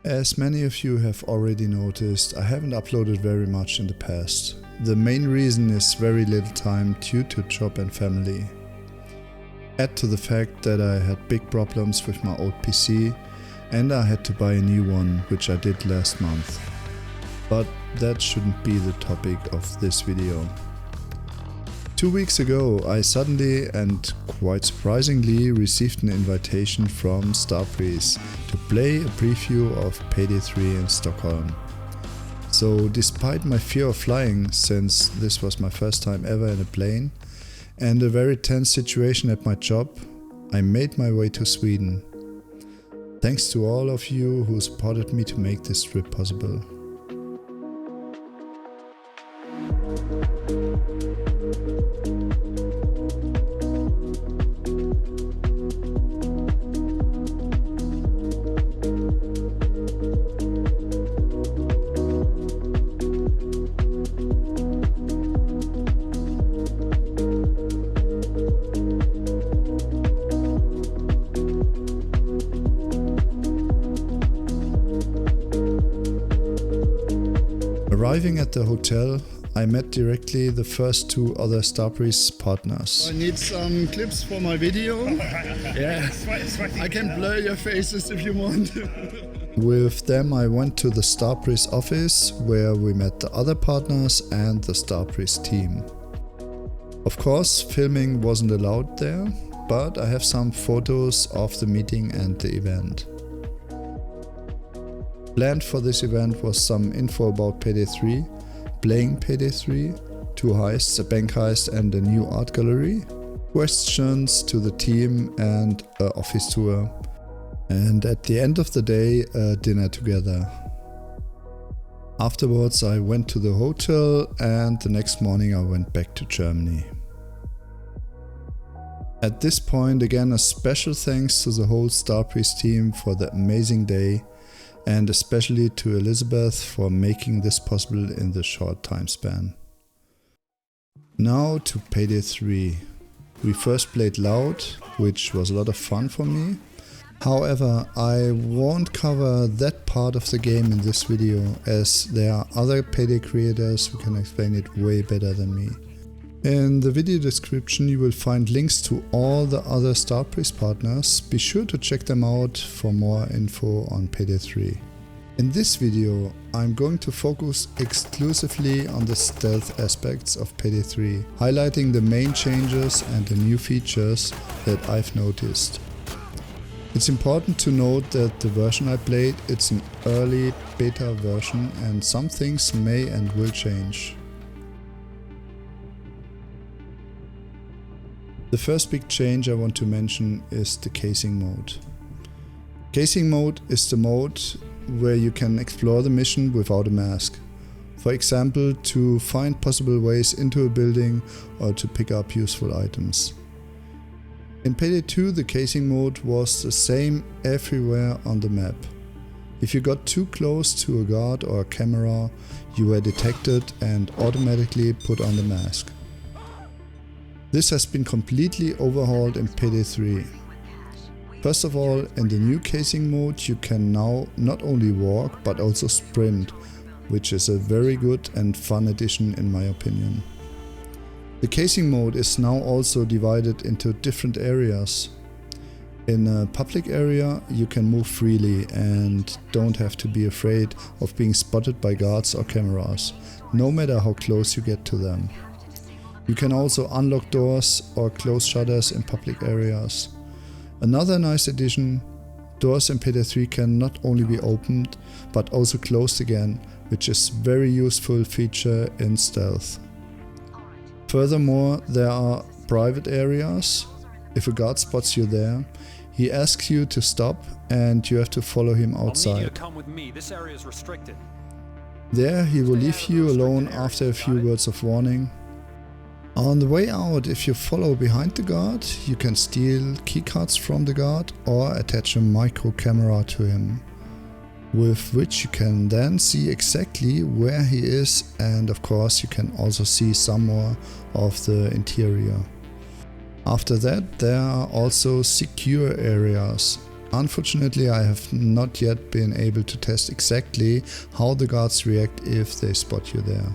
As many of you have already noticed, I haven't uploaded very much in the past. The main reason is very little time due to job and family. Add to the fact that I had big problems with my old PC and I had to buy a new one, which I did last month. But that shouldn't be the topic of this video. 2 weeks ago I suddenly and quite surprisingly received an invitation from Starbreeze to play a preview of Payday 3 in Stockholm. So despite my fear of flying, since this was my first time ever in a plane, and a very tense situation at my job, I made my way to Sweden. Thanks to all of you who supported me to make this trip possible. Arriving at the hotel, I met directly the first two other Starbreeze partners. I need some clips for my video. Yeah, I can blur your faces if you want. With them I went to the Starbreeze office where we met the other partners and the Starbreeze team. Of course, filming wasn't allowed there, but I have some photos of the meeting and the event. Planned for this event was some info about Payday 3, playing Payday 3, 2 heists, a bank heist and a new art gallery, questions to the team and an office tour, and at the end of the day a dinner together. Afterwards I went to the hotel and the next morning I went back to Germany. At this point again a special thanks to the whole Starbreeze team for the amazing day, and especially to Elizabeth for making this possible in the short time span. Now to Payday 3. We first played Loud, which was a lot of fun for me. However, I won't cover that part of the game in this video, as there are other Payday creators who can explain it way better than me. In the video description you will find links to all the other Starbreeze partners. Be sure to check them out for more info on Payday 3. In this video I'm going to focus exclusively on the stealth aspects of Payday 3, highlighting the main changes and the new features that I've noticed. It's important to note that the version I played, it's an early beta version and some things may and will change. The first big change I want to mention is the casing mode. Casing mode is the mode where you can explore the mission without a mask. For example, to find possible ways into a building or to pick up useful items. In Payday 2 the casing mode was the same everywhere on the map. If you got too close to a guard or a camera, you were detected and automatically put on the mask. This has been completely overhauled in Payday 3. First of all, in the new casing mode you can now not only walk but also sprint, which is a very good and fun addition in my opinion. The casing mode is now also divided into different areas. In a public area you can move freely and don't have to be afraid of being spotted by guards or cameras, no matter how close you get to them. You can also unlock doors or close shutters in public areas. Another nice addition, doors in Payday 3 can not only be opened but also closed again, which is a very useful feature in stealth. Furthermore, there are private areas. If a guard spots you there, he asks you to stop and you have to follow him outside. I'll need you to come with me. This area is restricted. There he will leave you alone after a few words of warning. On the way out, if you follow behind the guard, you can steal keycards from the guard or attach a micro camera to him, with which you can then see exactly where he is, and of course you can also see some more of the interior. After that there are also secure areas. Unfortunately, I have not yet been able to test exactly how the guards react if they spot you there.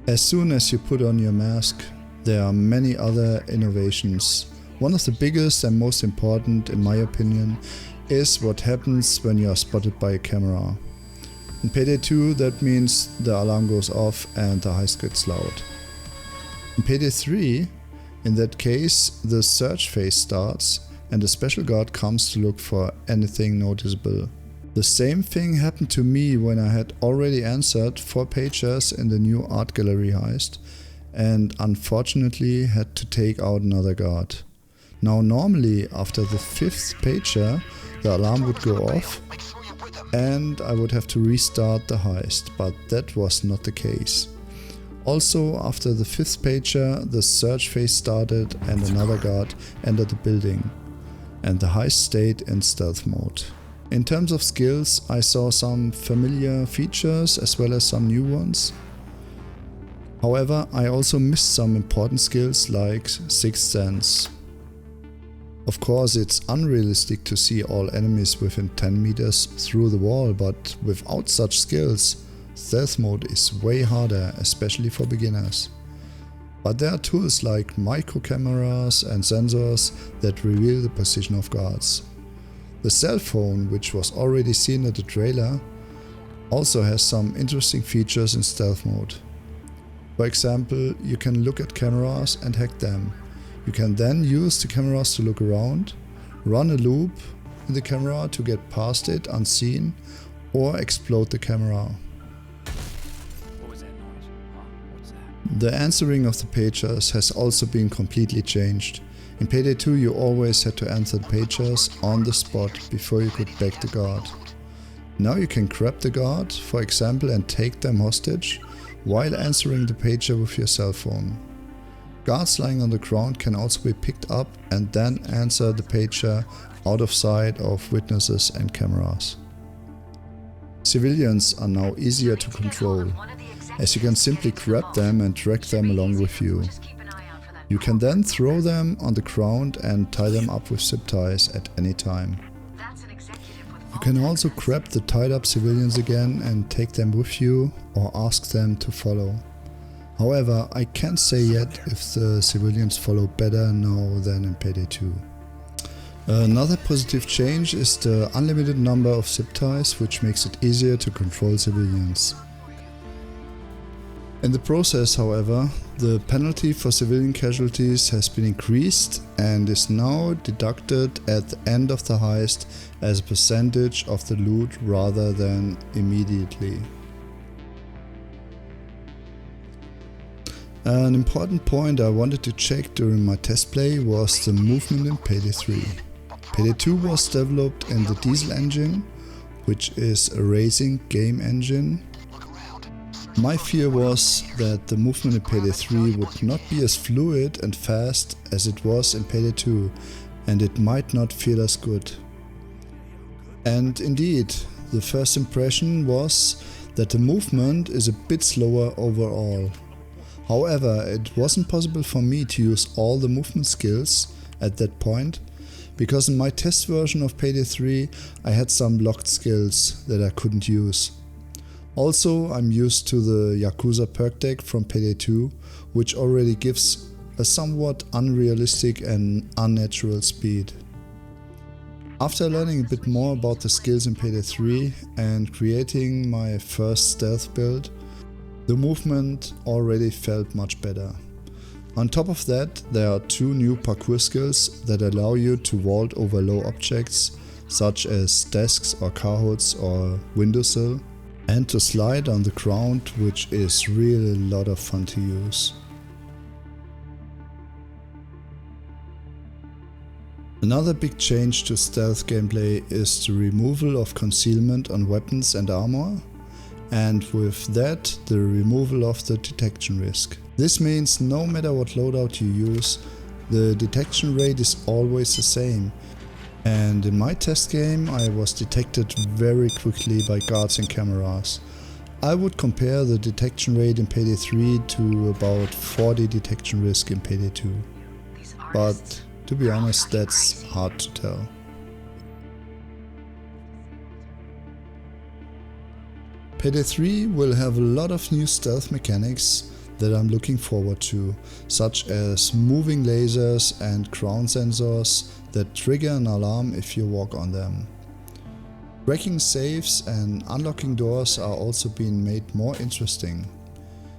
As soon as you put on your mask, there are many other innovations. One of the biggest and most important, in my opinion, is what happens when you are spotted by a camera. In Payday 2, that means the alarm goes off and the heist gets loud. In Payday 3, in that case, the search phase starts and a special guard comes to look for anything noticeable. The same thing happened to me when I had already answered 4 pagers in the new art gallery heist and unfortunately had to take out another guard. Now normally after the 5th pager the alarm would go off and I would have to restart the heist, but that was not the case. Also, after the 5th pager, the search phase started and another guard entered the building, and the heist stayed in stealth mode. In terms of skills, I saw some familiar features as well as some new ones. However, I also missed some important skills like Sixth Sense. Of course, it's unrealistic to see all enemies within 10 meters through the wall, but without such skills, stealth mode is way harder, especially for beginners. But there are tools like micro cameras and sensors that reveal the position of guards. The cell phone, which was already seen at the trailer, also has some interesting features in stealth mode. For example, you can look at cameras and hack them. You can then use the cameras to look around, run a loop in the camera to get past it unseen, or explode the camera. The answering of the pagers has also been completely changed. In Payday 2 you always had to answer the pagers on the spot before you could bag the guard. Now you can grab the guard, for example, and take them hostage while answering the pager with your cell phone. Guards lying on the ground can also be picked up and then answer the pager out of sight of witnesses and cameras. Civilians are now easier to control, as you can simply grab them and drag them along with you. You can then throw them on the ground and tie them up with zip ties at any time. You can also grab the tied up civilians again and take them with you or ask them to follow. However, I can't say yet if the civilians follow better now than in Payday 2. Another positive change is the unlimited number of zip ties, which makes it easier to control civilians. In the process, however, the penalty for civilian casualties has been increased and is now deducted at the end of the heist as a percentage of the loot rather than immediately. An important point I wanted to check during my test play was the movement in Payday 3. Payday 2 was developed in the Diesel engine, which is a racing game engine. My fear was that the movement in Payday 3 would not be as fluid and fast as it was in Payday 2, and it might not feel as good. And indeed, the first impression was that the movement is a bit slower overall. However, it wasn't possible for me to use all the movement skills at that point, because in my test version of Payday 3 I had some locked skills that I couldn't use. Also, I'm used to the Yakuza perk deck from Payday 2, which already gives a somewhat unrealistic and unnatural speed. After learning a bit more about the skills in Payday 3 and creating my first stealth build, the movement already felt much better. On top of that, there are 2 new parkour skills that allow you to vault over low objects such as desks or car hoods or windowsill, and to slide on the ground, which is really a lot of fun to use. Another big change to stealth gameplay is the removal of concealment on weapons and armor, and with that the removal of the detection risk. This means no matter what loadout you use, the detection rate is always the same. And in my test game I was detected very quickly by guards and cameras. I would compare the detection rate in Payday 3 to about 40 detection risk in Payday 2. But To be honest, that's hard to tell. Payday 3 will have a lot of new stealth mechanics that I'm looking forward to, such as moving lasers and ground sensors that trigger an alarm if you walk on them. Cracking safes and unlocking doors are also being made more interesting.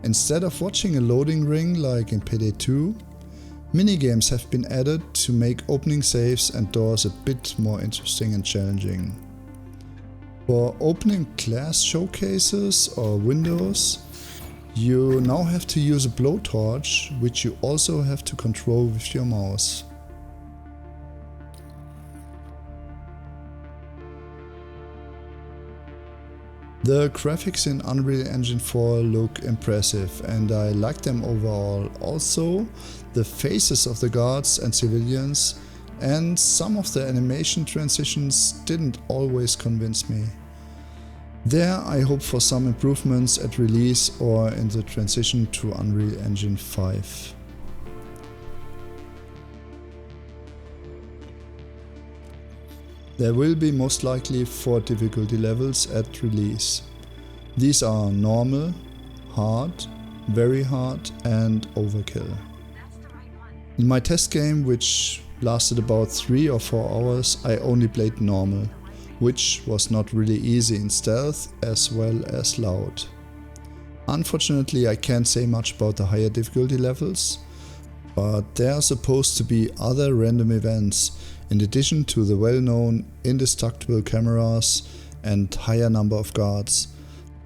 Instead of watching a loading ring like in Payday 2, minigames have been added to make opening safes and doors a bit more interesting and challenging. For opening glass showcases or windows, you now have to use a blowtorch, which you also have to control with your mouse. The graphics in Unreal Engine 4 look impressive and I like them overall. Also, the faces of the guards and civilians and some of the animation transitions didn't always convince me. There I hope for some improvements at release or in the transition to Unreal Engine 5. There will be most likely 4 difficulty levels at release. These are normal, hard, very hard and overkill. In my test game, which lasted about 3 or 4 hours, I only played normal, which was not really easy in stealth as well as loud. Unfortunately, I can't say much about the higher difficulty levels, but there are supposed to be other random events in addition to the well-known indestructible cameras and higher number of guards,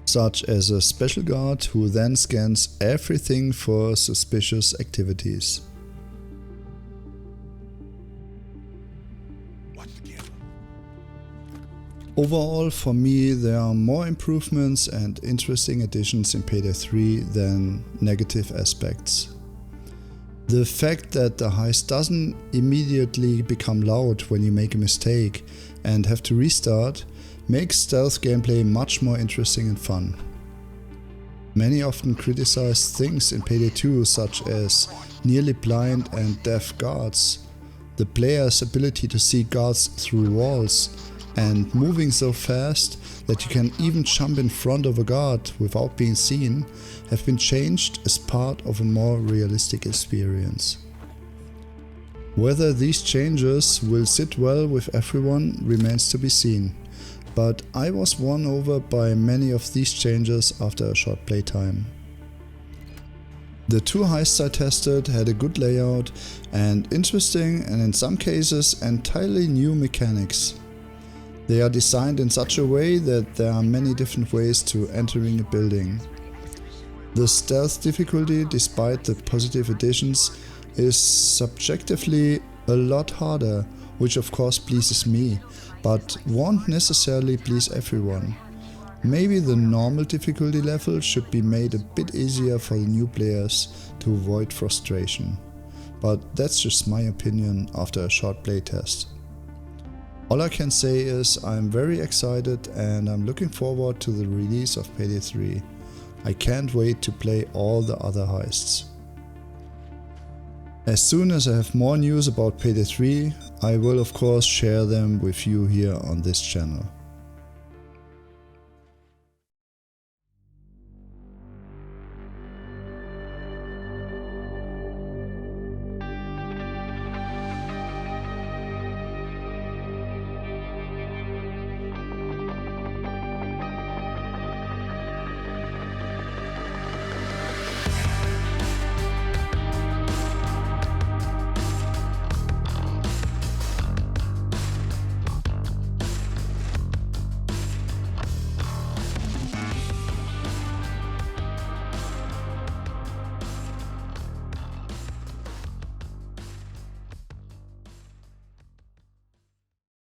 such as a special guard who then scans everything for suspicious activities. Overall, for me, there are more improvements and interesting additions in Payday 3 than negative aspects. The fact that the heist doesn't immediately become loud when you make a mistake and have to restart makes stealth gameplay much more interesting and fun. Many often criticize things in Payday 2 such as nearly blind and deaf guards, the player's ability to see guards through walls, and moving so fast that you can even jump in front of a guard without being seen have been changed as part of a more realistic experience. Whether these changes will sit well with everyone remains to be seen, but I was won over by many of these changes after a short playtime. The 2 heists I tested had a good layout and interesting and in some cases entirely new mechanics. They are designed in such a way that there are many different ways to entering a building. The stealth difficulty, despite the positive additions, is subjectively a lot harder, which of course pleases me, but won't necessarily please everyone. Maybe the normal difficulty level should be made a bit easier for the new players to avoid frustration. But that's just my opinion after a short playtest. All I can say is I'm very excited and I'm looking forward to the release of Payday 3. I can't wait to play all the other heists. As soon as I have more news about Payday 3, I will of course share them with you here on this channel.